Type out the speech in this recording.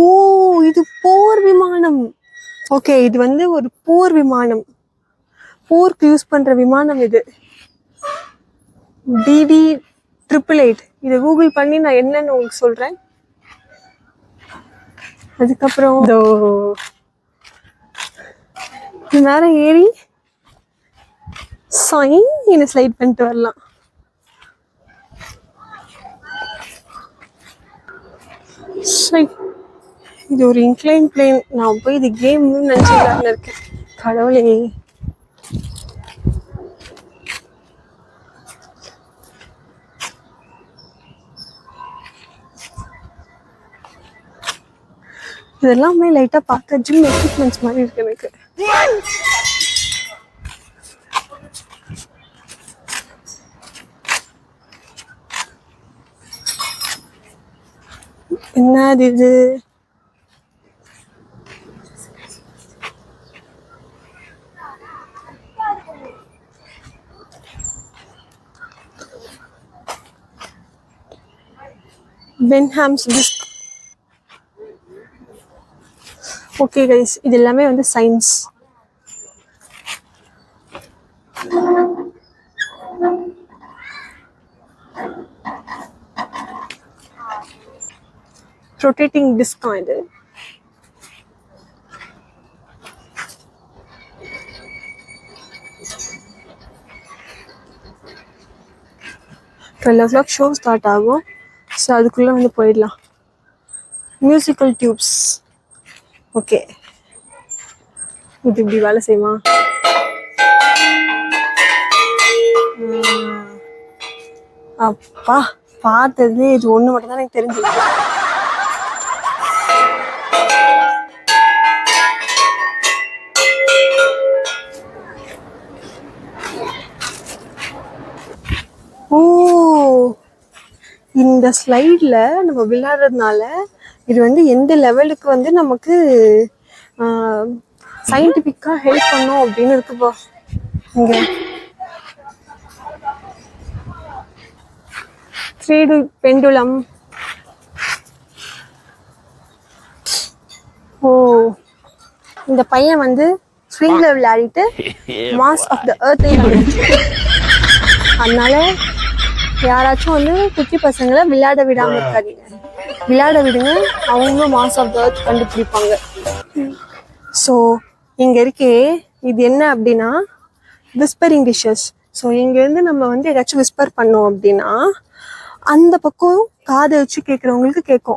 ஓ, இது போர் விமானம். ஓகே, இது வந்து ஒரு போர் விமானம், போருக்கு யூஸ் பண்ற விமானம் இது. DD888. இதை கூகுள் பண்ணி நான் என்னன்னு உங்களுக்கு சொல்றேன். அதுக்கப்புறம் மேல ஏறி என்ன ஸ்லைட் பண்ணிட்டு வரலாம். இது ஒரு இன்க்ளைன் பிளேன். நான் போய் இது கேம்னு நினைச்சுட்டு இருக்கேன். கடவுளே, இதெல்லாமே லைட்டா பார்க்க ஜிம் எக்யூப்மெண்ட்ஸ் மாதிரி இருக்கு எனக்கு. என்னது இது? பென்ஹாம்ஸ் டிஸ்க். ஓகே கைஸ், இது எல்லாமே வந்து சயின்ஸ். ரொட்டேட்டிங் டிஸ்க் இது. $12 ஷோ ஸ்டார்ட் ஆகும். ஸோ அதுக்குள்ளே வந்து போயிடலாம். Musical tubes. ஓகே, இது இப்படி வேலை செய்யுமா? அப்பா, பார்த்தது இது ஒன்று மட்டும் தான் எனக்கு தெரிஞ்சிருக்கு. ஓ, இந்த ஸ்லைட்ல நம்ம விளையாடுறதுனால இது வந்து எந்த லெவலுக்கு வந்து நமக்கு சயின்டிஃபிக்கா ஹெல்ப் பண்ணும் அப்படின்னு இருக்குப்பா. இங்க 3D பெண்டுலம். ஓ, இந்த பையன் வந்து ஸ்விங்ல விளையாடிட்டு மாஸ் ஆஃப் த எர்த்தை அதனால யாராச்சும் வந்து குட்டி பசங்களை விளையாட விடாம இருக்காதீங்க, விளையாட விடுங்க. அவங்களும் மாஸ் ஆஃப் த எர்த் கண்டுபிடிப்பாங்க. ஸோ இங்க இருக்கே, இது என்ன அப்படின்னா விஸ்பரிங் டிஷஸ். ஸோ இங்கேருந்து நம்ம வந்து ஏதாச்சும் விஸ்பர் பண்ணோம் அப்படின்னா அந்த பக்கம் காதை வச்சு கேட்குறவங்களுக்கு கேட்கும்.